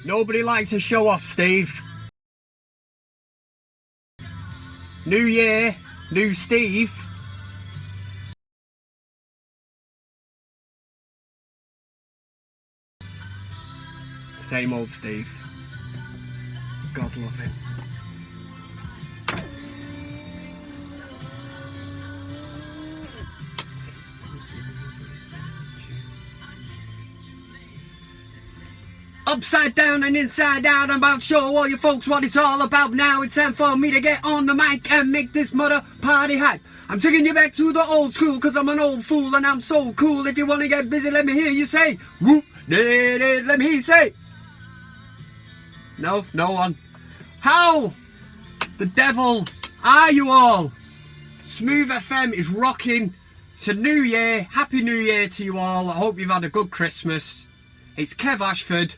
Nobody likes a show off, Steve. New year, new Steve. Same old Steve. God love him. Upside down and inside out, I'm about to show all you folks what it's all about now. It's time for me to get on the mic and make this mother party hype. I'm taking you back to the old school, cause I'm an old fool and I'm so cool. If you wanna get busy, let me hear you say, whoop, there it is, let me hear you say. No one. How the devil are you all? Smooth FM is rocking. It's a new year. Happy New Year to you all. I hope you've had a good Christmas. It's Kev Ashford.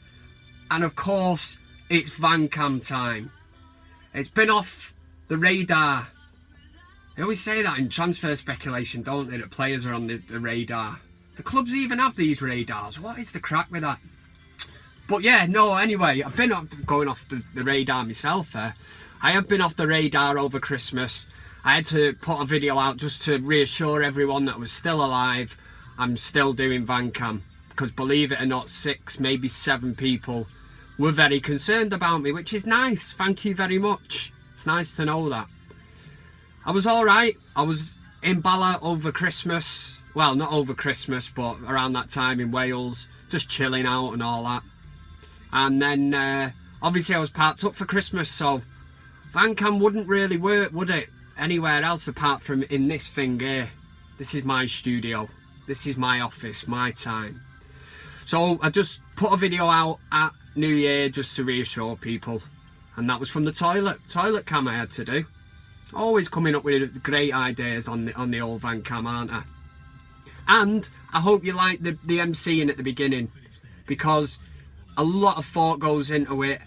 And of course, it's VanCam time. It's been off the radar. They always say that in transfer speculation, don't they? That players are on the radar. The clubs even have these radars. What is the crack with that? But yeah, no, anyway, I've been going off the radar myself there. I have been off the radar over Christmas. I had to put a video out just to reassure everyone that I was still alive. I'm still doing VanCam. Because believe it or not, 6, maybe 7 people were very concerned about me, which is nice. Thank you very much. It's nice to know that. I was alright. I was in Bala over Christmas. Well, not over Christmas, but around that time in Wales. Just chilling out and all that. And then, obviously I was packed up for Christmas, so VanCam wouldn't really work, would it? Anywhere else apart from in this thing here. This is my studio. This is my office, my time. So I just put a video out at New Year just to reassure people. And that was from the toilet cam I had to do. Always coming up with great ideas on the old VanCam, aren't I? And I hope you like the MCing at the beginning, because a lot of thought goes into it.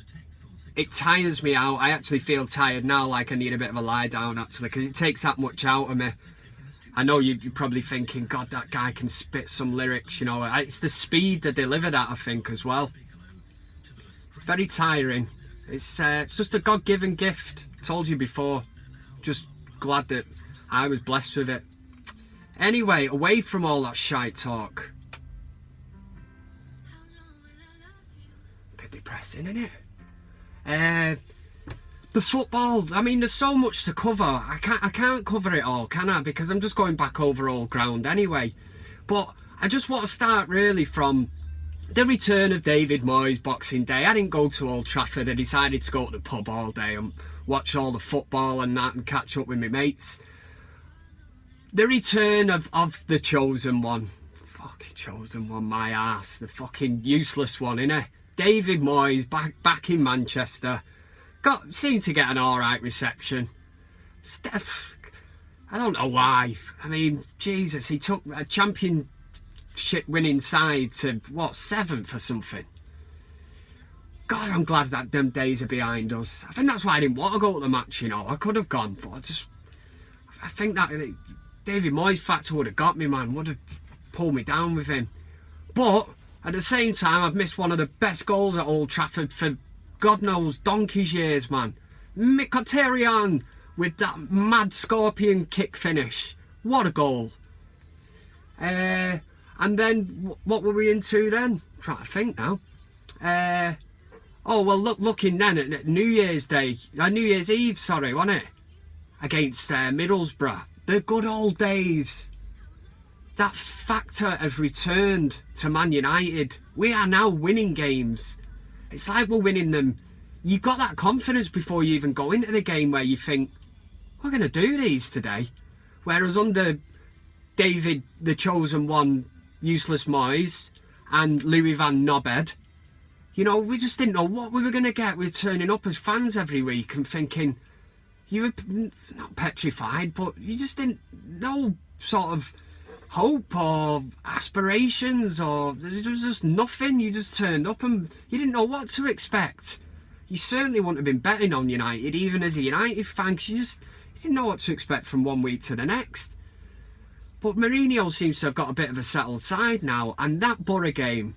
It tires me out. I actually feel tired now, like I need a bit of a lie down actually, because it takes that much out of me. I know you're probably thinking, God, that guy can spit some lyrics, you know. It's the speed they deliver that, I think, as well. It's very tiring. It's just a God-given gift. Told you before. Just glad that I was blessed with it. Anyway, away from all that shite talk. Bit depressing, isn't it? The football, I mean, there's so much to cover. I can't cover it all, can I? Because I'm just going back over old ground anyway. But I just want to start really from the return of David Moyes Boxing Day. I didn't go to Old Trafford. I decided to go to the pub all day and watch all the football and that and catch up with my mates. The return of the chosen one. Fucking chosen one, my ass. The fucking useless one, innit? David Moyes back in Manchester. Seemed to get an alright reception. I don't know why. I mean, Jesus, he took a championship winning side to, what, 7th or something. God, I'm glad that them days are behind us. I think that's why I didn't want to go to the match, you know. I could have gone, but I think that David Moyes factor would have got me, man. Would have pulled me down with him. But at the same time, I've missed one of the best goals at Old Trafford for God knows donkey's years, man. Mkhitaryan with that mad scorpion kick finish. What a goal. And then what were we into then? I'm trying to think now. Oh well, looking then at New Year's Day, New Year's Eve, sorry, wasn't it? Against Middlesbrough. The good old days. That factor has returned to Man United. We are now winning games. It's like we're winning them. You've got that confidence before you even go into the game where you think, we're going to do these today. Whereas under David, the chosen one, useless Moyes, and Louis van Nobed, you know, we just didn't know what we were going to get. We were turning up as fans every week and thinking, you were not petrified, but you just didn't know sort of hope or aspirations, or there was just nothing. You just turned up and you didn't know what to expect. You certainly wouldn't have been betting on United, even as a United fan, 'cause you didn't know what to expect from one week to the next. But Mourinho seems to have got a bit of a settled side now, and that Borough game,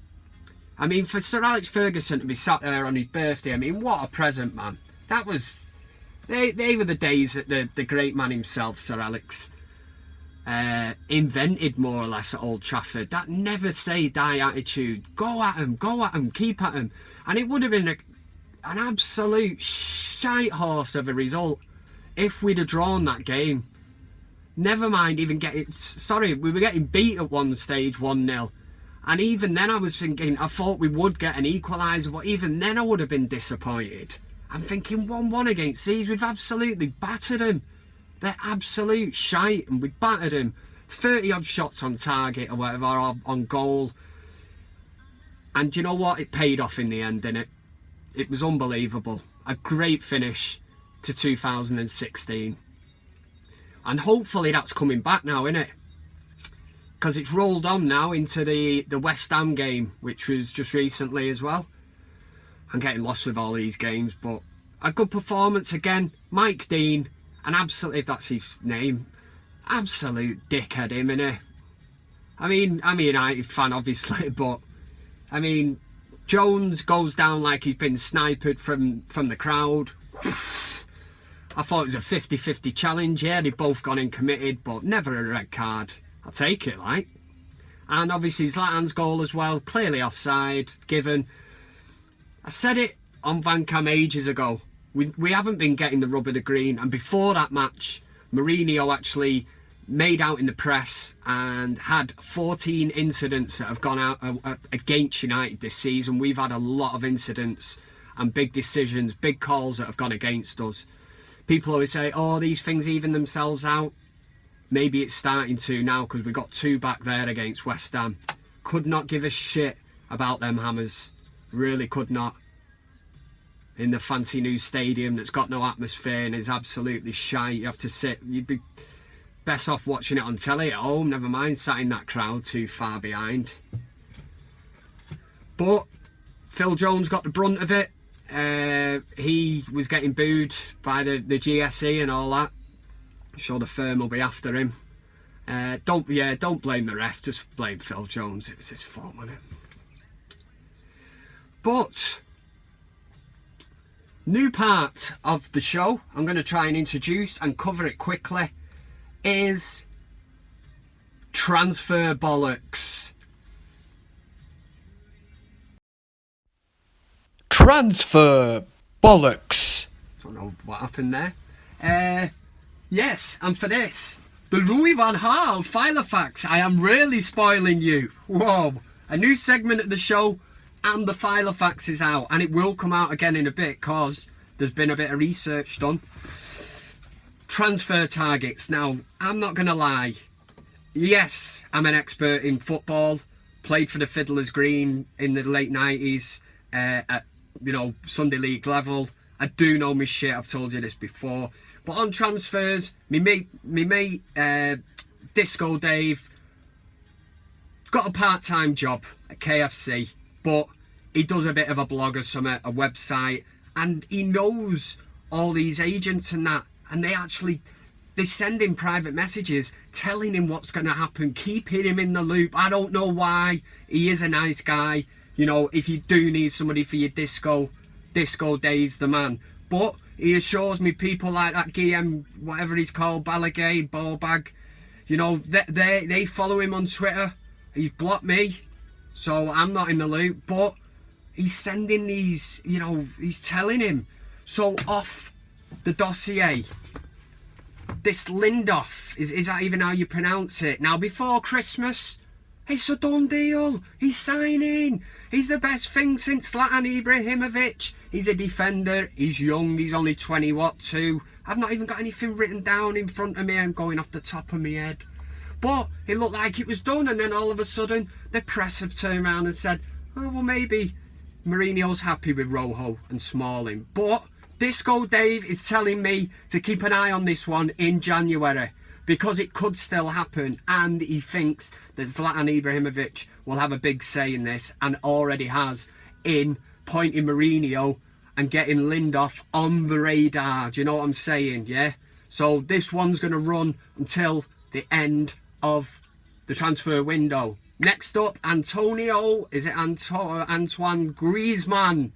I mean, for Sir Alex Ferguson to be sat there on his birthday, I mean, what a present, man. That was... They were the days that the great man himself, Sir Alex, invented more or less at Old Trafford. That never say die attitude. Go at them, keep at them. And it would have been an absolute shite horse of a result if we'd have drawn that game. Never mind even getting... Sorry, we were getting beat at one stage 1-0. And even then I was thinking, I thought we would get an equaliser, but even then I would have been disappointed. I'm thinking 1-1 against these. We've absolutely battered them. They're absolute shite, and we battered them. 30 odd shots on target or whatever, or on goal. And you know what? It paid off in the end, didn't it? It was unbelievable. A great finish to 2016. And hopefully that's coming back now, isn't it? Because it's rolled on now into the West Ham game, which was just recently as well. I'm getting lost with all these games, but a good performance again. Mike Dean, an absolute, if that's his name, absolute dickhead him, innit? I mean, I'm a United fan, obviously, but I mean, Jones goes down like he's been sniped from the crowd. I thought it was a 50-50 challenge. Yeah, they've both gone in committed, but never a red card. I'll take it, like. And obviously Zlatan's goal as well, clearly offside, given. I said it on VanCam ages ago. We haven't been getting the rub of the green. And before that match, Mourinho actually made out in the press and had 14 incidents that have gone out against United this season. We've had a lot of incidents and big decisions, big calls that have gone against us. People always say, oh, these things even themselves out. Maybe it's starting to now, because we got 2 back there against West Ham. Could not give a shit about them Hammers. Really could not. In the fancy new stadium that's got no atmosphere and is absolutely shite. You have to sit. You'd be best off watching it on telly at home. Never mind sat in that crowd too far behind. But Phil Jones got the brunt of it. He was getting booed by the GSE and all that. I'm sure the firm will be after him. Don't blame the ref, just blame Phil Jones. It was his fault, wasn't it? But new part of the show I'm going to try and introduce and cover it quickly is transfer bollocks. Transfer bollocks. Don't know what happened there. Yes, and for this, the Louis van Gaal Filofax. I am really spoiling you. Whoa, a new segment of the show, and the Filofax is out, and it will come out again in a bit because there's been a bit of research done. Transfer targets. Now, I'm not going to lie. Yes, I'm an expert in football. Played for the Fiddler's Green in the late 90s at, Sunday League level. I do know my shit. I've told you this before. But on transfers, me mate Disco Dave got a part-time job at KFC, but he does a bit of a blog or something, a website, and he knows all these agents and that, and they send him private messages telling him what's going to happen, keeping him in the loop. I don't know why. He is a nice guy. If you do need somebody for your Disco Dave's the man. But he assures me people like that Guillaume, whatever he's called, Ballagay, Ballbag, they follow him on Twitter. He's blocked me, so I'm not in the loop. But he's sending these, he's telling him. So off the dossier, this Lindoff, is that even how you pronounce it? Now, before Christmas, it's a done deal. He's signing. He's the best thing since Zlatan Ibrahimovic. He's a defender. He's young. He's only 22. I've not even got anything written down in front of me. I'm going off the top of my head. But it looked like it was done. And then all of a sudden, the press have turned around and said, oh, well, maybe Mourinho's happy with Rojo and Smalling. But Disco Dave is telling me to keep an eye on this one in January, because it could still happen, and he thinks that Zlatan Ibrahimovic will have a big say in this, and already has, in pointing Mourinho and getting Lindoff on the radar. Do you know what I'm saying? Yeah. So this one's going to run until the end of the transfer window. Next up, Antonio, is it Antoine Griezmann,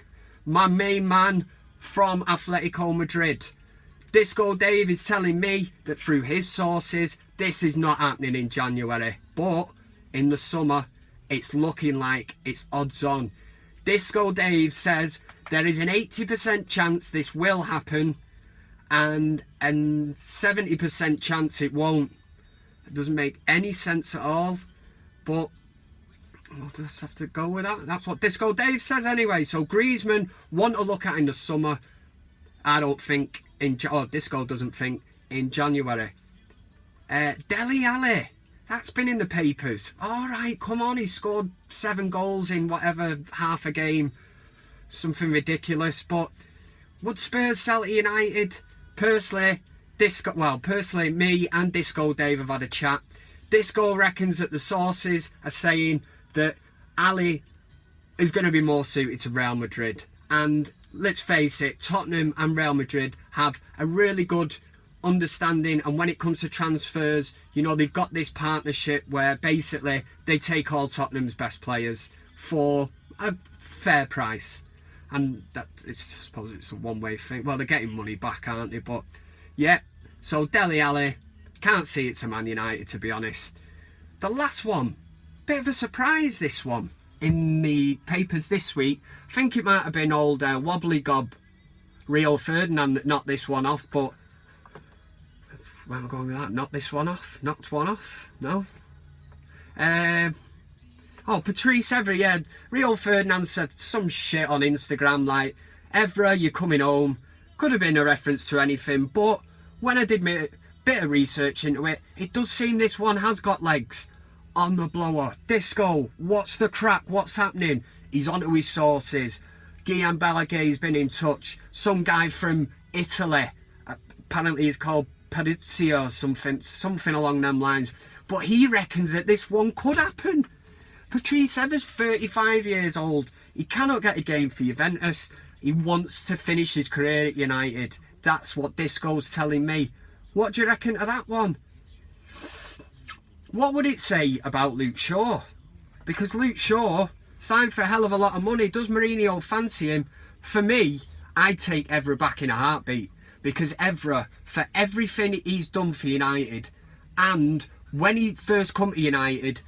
my main man from Atletico Madrid. Disco Dave is telling me that through his sources, this is not happening in January. But in the summer, it's looking like it's odds on. Disco Dave says there is an 80% chance this will happen and 70% chance it won't. It doesn't make any sense at all, but we'll just have to go with that. That's what Disco Dave says anyway. So Griezmann, one to look at in the summer. I don't think Disco doesn't think in January. Dele Alli, that's been in the papers. All right, come on, he scored 7 goals in whatever, half a game. Something ridiculous. But would Spurs sell to United? Personally, me and Disco Dave have had a chat. Disco reckons that the sources are saying that Ali is going to be more suited to Real Madrid. And let's face it, Tottenham and Real Madrid have a really good understanding, and when it comes to transfers, you know, they've got this partnership where basically they take all Tottenham's best players for a fair price. And that, I suppose it's a one-way thing. Well, they're getting money back, aren't they? But yeah, so Dele Alli, can't see it to Man United, to be honest. The last one, bit of a surprise, this one, in the papers this week. I think it might have been old Wobbly Gob Rio Ferdinand that knocked this one off, but where am I going with that? Knocked one off? No. Patrice Evra, yeah. Rio Ferdinand said some shit on Instagram like, Evra, you're coming home. Could have been a reference to anything, but when I did a bit of research into it, it does seem this one has got legs. On the blower. Disco, what's the crack? What's happening? He's onto his sources. Guillaume Balaguer's been in touch. Some guy from Italy, apparently he's called Parizio or something along them lines. But he reckons that this one could happen. Patrice Evra's 35 years old. He cannot get a game for Juventus. He wants to finish his career at United. That's what Disco's telling me. What do you reckon of that one? What would it say about Luke Shaw? Because Luke Shaw signed for a hell of a lot of money. Does Mourinho fancy him? For me, I'd take Evra back in a heartbeat. Because Evra, for everything he's done for United, and when he first come to United,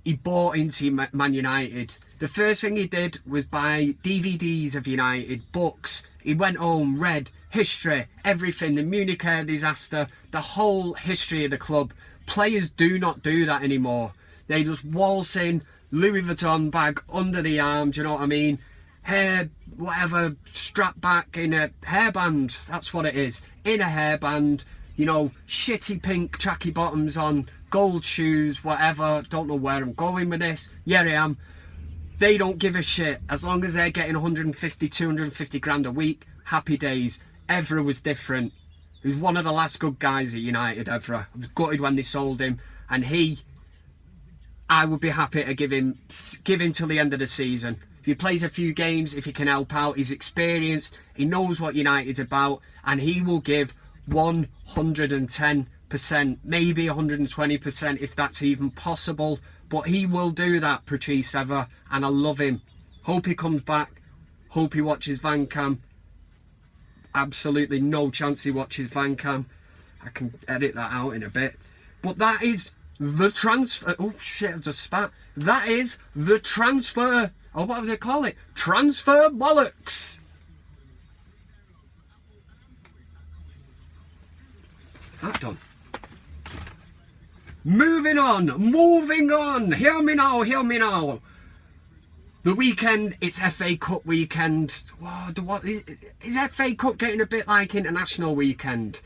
he bought into Man United. The first thing he did was buy DVDs of United, books. He went home, read history, everything, the Munich air disaster, the whole history of the club. Players do not do that anymore. They just waltz in, Louis Vuitton bag under the arm, do you know what I mean? Hair, whatever, strapped back in a hairband. That's what it is. In a hairband, you know, shitty pink tracky bottoms on, gold shoes, whatever. Don't know where I'm going with this. Yeah, I am. They don't give a shit. As long as they're getting 150, 250 grand a week, happy days. Evra was different. He was one of the last good guys at United, Evra. I was gutted when they sold him. And I would be happy to give him till the end of the season. If he plays a few games, if he can help out, he's experienced, he knows what United's about, and he will give 110%, maybe 120% if that's even possible. But he will do that, Patrice Evra, and I love him. Hope he comes back. Hope he watches VanCam. Absolutely no chance he watches VanCam. I can edit that out in a bit. But that is the transfer. Oh shit, I just spat. That is the transfer. Oh, what would they call it? Transfer bollocks. Is that done? Moving on. Hear me now. The weekend, it's FA Cup weekend. What is FA Cup getting a bit like international weekend?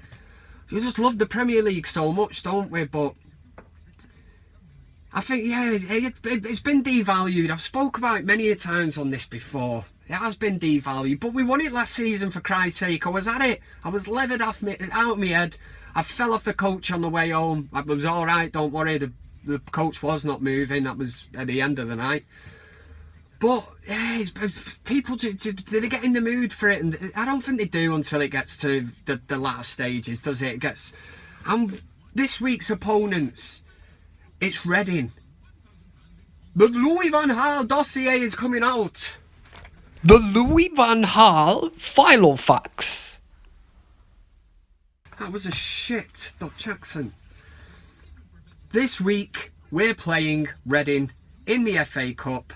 We just love the Premier League so much, don't we? But I think, yeah, it's been devalued. I've spoke about it many a times on this before. It has been devalued, but we won it last season, for Christ's sake. I was at it. I was levered out of my head. I fell off the coach on the way home. I was all right, don't worry. The coach was not moving. That was at the end of the night. But yeah, people do they get in the mood for it, and I don't think they do until it gets to the last stages, does it? It gets. This week's opponents, it's Reading. The Louis van Gaal dossier is coming out. The Louis van Gaal Filofax. That was a shit Dutch accent. This week, we're playing Reading in the FA Cup.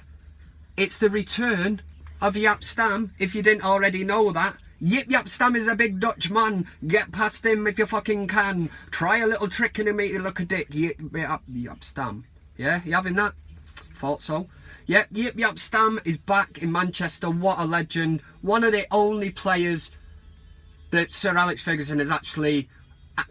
It's the return of Jaap Stam, if you didn't already know that. Jaap Stam is a big Dutch man. Get past him if you fucking can. Try a little trick and he'll make you look a dick. Jaap Stam. Yeah, you having that? Thought so. Yep, Jaap Stam is back in Manchester. What a legend. One of the only players that Sir Alex Ferguson has actually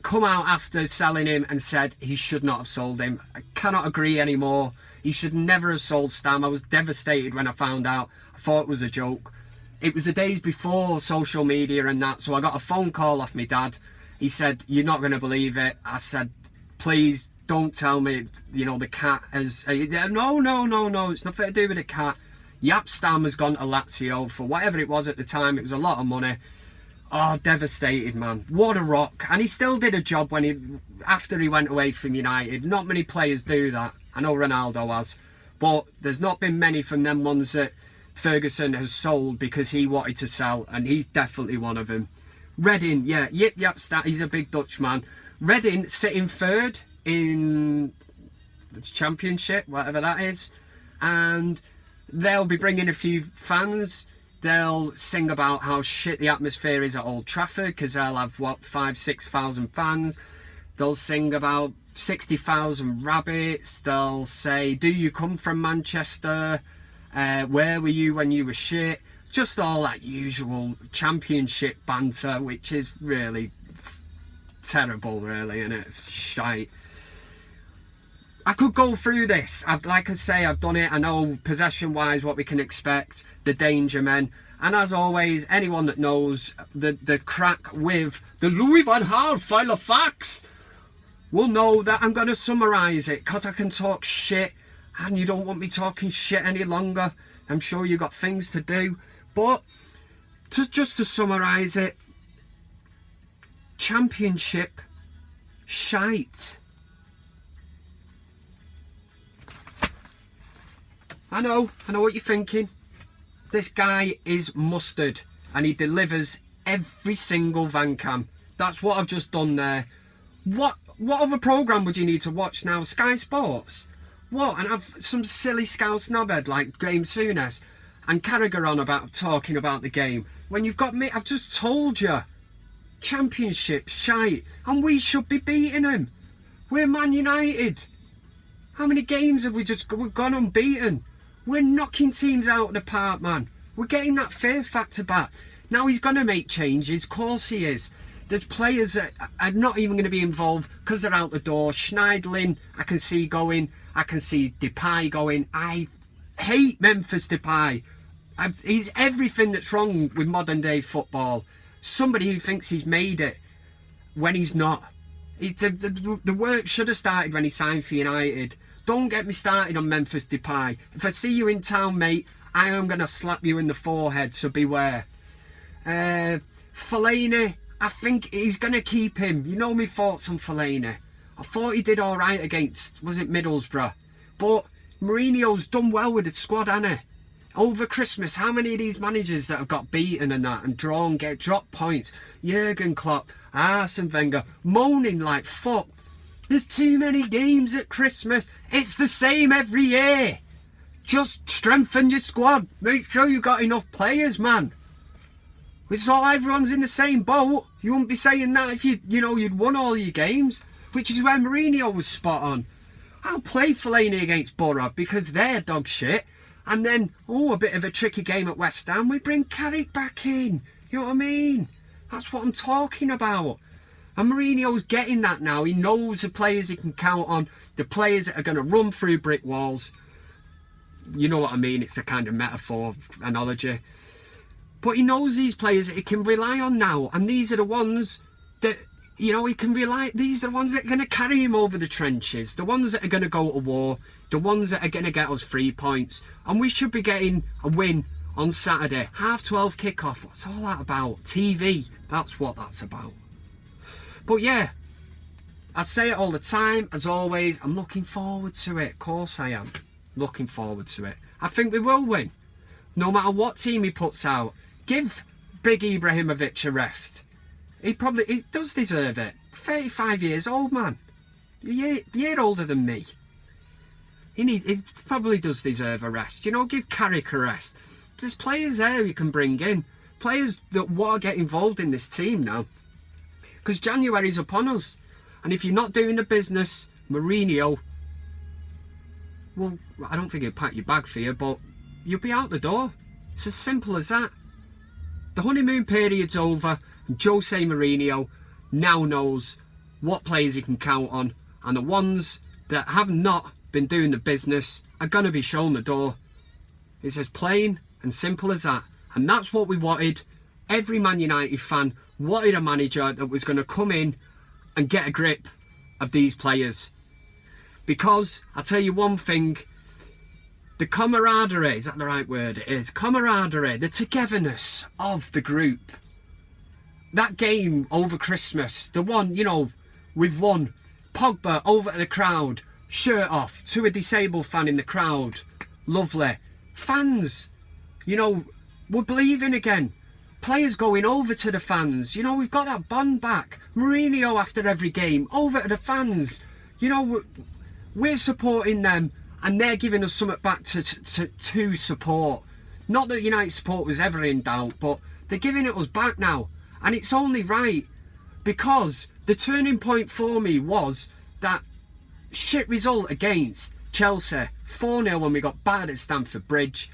come out after selling him and said he should not have sold him. I cannot agree anymore. He should never have sold Stam. I was devastated when I found out. I thought it was a joke. It was the days before social media and that, so I got a phone call off my dad. He said, "You're not going to believe it." I said, "Please don't tell me, you know, the cat has..." No, it's nothing to do with the cat. Jaap Stam has gone to Lazio for whatever it was at the time. It was a lot of money. Oh, devastated, man. What a rock. And he still did a job after he went away from United. Not many players do that. I know Ronaldo has. But there's not been many from them ones that Ferguson has sold because he wanted to sell, and he's definitely one of them. Reading, yeah, Jaap Stam, he's a big Dutch man. Reading sitting third in the Championship, whatever that is, and they'll be bringing a few fans. They'll sing about how shit the atmosphere is at Old Trafford because they'll have, what, 5,000-6,000 fans. They'll sing about 60,000 rabbits. They'll say, "Do you come from Manchester? Where were you when you were shit?" Just all that usual Championship banter, which is really terrible, really, and it's shite. I could go through this. Like I say, I've done it. I know possession-wise what we can expect, the danger men. And as always, anyone that knows the crack with the Louis van Gaal file of facts will know that I'm going to summarise it because I can talk shit and you don't want me talking shit any longer. I'm sure you've got things to do. But just to summarise it, Championship shite. I know what you're thinking. This guy is mustard and he delivers every single VanCam. That's what I've just done there. What other programme would you need to watch now? Sky Sports? What? And have some silly scouse knobhead like Graham Souness and Carragher on talking about the game. When you've got me, I've just told you. Championship shite. And we should be beating them. We're Man United. How many games have we've gone unbeaten? We're knocking teams out of the park, man. We're getting that fear factor back. Now he's going to make changes. Of course he is. There's players that are not even going to be involved because they're out the door. Schneidlin, I can see going. I can see Depay going. I hate Memphis Depay. He's everything that's wrong with modern day football. Somebody who thinks he's made it when he's not. The work should have started when he signed for United. Don't get me started on Memphis Depay. If I see you in town, mate, I am going to slap you in the forehead, so beware. Fellaini, I think he's going to keep him. You know my thoughts on Fellaini. I thought he did alright against, was it Middlesbrough? But Mourinho's done well with the squad, hasn't he? Over Christmas, how many of these managers that have got beaten and that and drawn, get dropped points? Jurgen Klopp, Arsene Wenger, moaning like fuck. There's too many games at Christmas. It's the same every year. Just strengthen your squad. Make sure you've got enough players, man. It's all, everyone's in the same boat. You wouldn't be saying that if you'd won all your games, which is where Mourinho was spot on. I'll play Fellaini against Borough because they're dog shit. And then, a bit of a tricky game at West Ham. We bring Carrick back in. You know what I mean? That's what I'm talking about. And Mourinho's getting that now. He knows the players he can count on. The players that are going to run through brick walls. You know what I mean? It's a kind of metaphor, analogy. But he knows these players that he can rely on now. And these are the ones that, he can rely... These are the ones that are going to carry him over the trenches. The ones that are going to go to war. The ones that are going to get us 3 points. And we should be getting a win on Saturday. 12:30 kickoff. What's all that about? TV. That's what that's about. But yeah, I say it all the time, as always, I'm looking forward to it. Of course I am. Looking forward to it. I think we will win. No matter what team he puts out. Give Big Ibrahimovic a rest. He does deserve it. 35 years old, man. A year older than me. He probably does deserve a rest. You know, give Carrick a rest. There's players there you can bring in. Players that want to get involved in this team now. Because January's upon us. And if you're not doing the business, Mourinho, well, I don't think he'll pack your bag for you, but you'll be out the door. It's as simple as that. The honeymoon period's over, and Jose Mourinho now knows what players he can count on, and the ones that have not been doing the business are going to be shown the door. It's as plain and simple as that. And that's what we wanted. Every Man United fan wanted a manager that was going to come in and get a grip of these players. Because, I'll tell you one thing, the camaraderie, is that the right word? It is. Camaraderie, the togetherness of the group. That game over Christmas, the one, you know, we've won. Pogba over to the crowd, shirt off, to a disabled fan in the crowd. Lovely. Fans, you know, we're believing again. Players going over to the fans. You know, we've got that bond back. Mourinho after every game, over to the fans. You know, we're supporting them and they're giving us something back to support. Not that United support was ever in doubt, but they're giving it us back now. And it's only right, because the turning point for me was that shit result against Chelsea, 4-0 when we got battered at Stamford Bridge.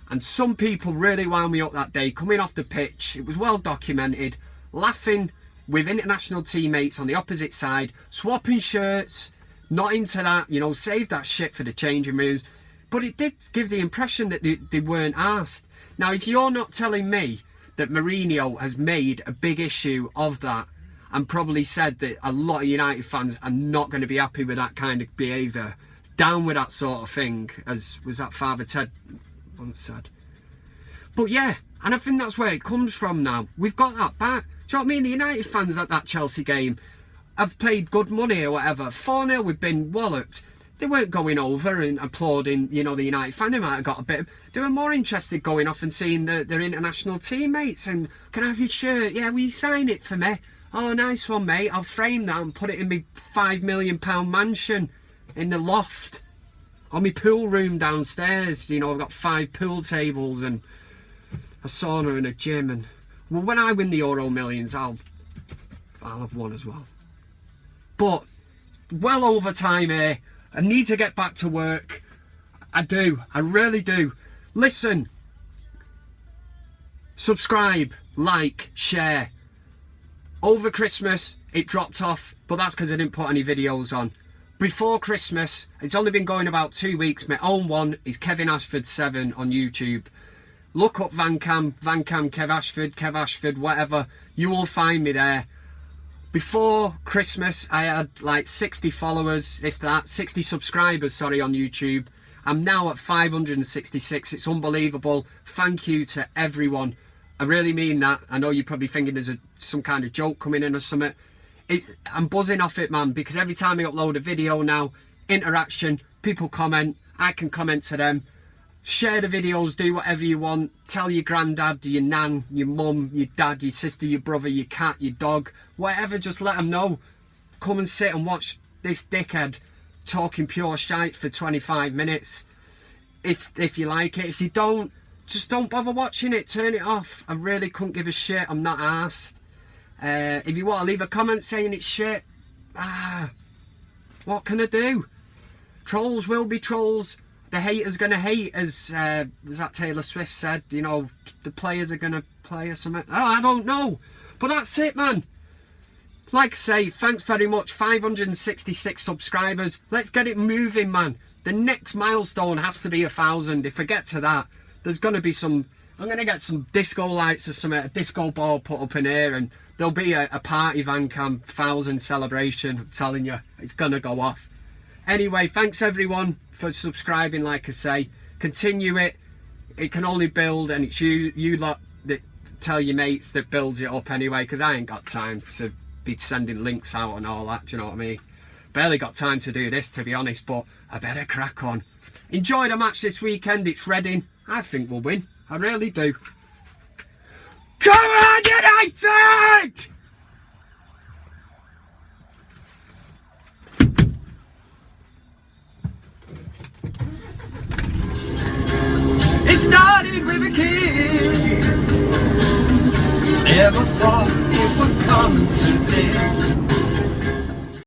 And some people really wound me up that day, coming off the pitch. It was well documented, laughing with international teammates on the opposite side, swapping shirts, not into that, you know, save that shit for the changing rooms. But it did give the impression that they weren't asked. Now, if you're not telling me that Mourinho has made a big issue of that and probably said that a lot of United fans are not going to be happy with that kind of behaviour, down with that sort of thing, as was that Father Ted once said. But yeah, and I think that's where it comes from now. We've got that back. Do you know what I mean? The United fans at that Chelsea game have paid good money or whatever. 4-0, we've been walloped. They weren't going over and applauding, you know, the United fan. They might have got a bit. They were more interested going off and seeing their international teammates. And, can I have your shirt? Yeah, will you sign it for me? Oh, nice one, mate. I'll frame that and put it in my £5 million mansion in the loft. Or my pool room downstairs. You know, I've got 5 pool tables and a sauna and a gym. And, well, when I win the Euro Millions, I'll have one as well. But, well over time here. I need to get back to work. I do. I really do. Listen. Subscribe, like, share. Over Christmas, it dropped off, but that's because I didn't put any videos on. Before Christmas, it's only been going about 2 weeks. My own one is Kevin Ashford 7 on YouTube. Look up VanCam, Kev Ashford, whatever. You will find me there. Before Christmas, I had like 60 followers, if that, 60 subscribers, sorry, on YouTube. I'm now at 566. It's unbelievable. Thank you to everyone. I really mean that. I know you're probably thinking there's some kind of joke coming in or something. I'm buzzing off it, man, because every time I upload a video now, interaction, people comment, I can comment to them. Share the videos, do whatever you want. Tell your granddad, your nan, your mum, your dad, your sister, your brother, your cat, your dog, whatever, just let them know. Come and sit and watch this dickhead talking pure shite for 25 minutes. If you like it. If you don't, just don't bother watching it. Turn it off. I really couldn't give a shit. I'm not arsed. If you want to leave a comment saying it's shit, what can I do? Trolls will be trolls. The haters gonna hate, as that Taylor Swift said. You know, the players are gonna play or something. Oh, I don't know. But that's it, man. Like I say, thanks very much. 566 subscribers. Let's get it moving, man. The next milestone has to be 1,000. If I get to that, there's gonna be some. I'm gonna get some disco lights or something, a disco ball put up in here, and there'll be a party VanCam 1,000 celebration. I'm telling you, it's gonna go off. Anyway, thanks everyone for subscribing. Like I say, continue it. It can only build, and it's you lot that tell your mates that builds it up anyway, because I ain't got time to be sending links out and all that. Do you know what I mean? Barely got time to do this, to be honest, but I better crack on. Enjoy the match this weekend. It's Reading. I think we'll win. I really do. Come on, United! It started with a kiss. Never thought it would come to this.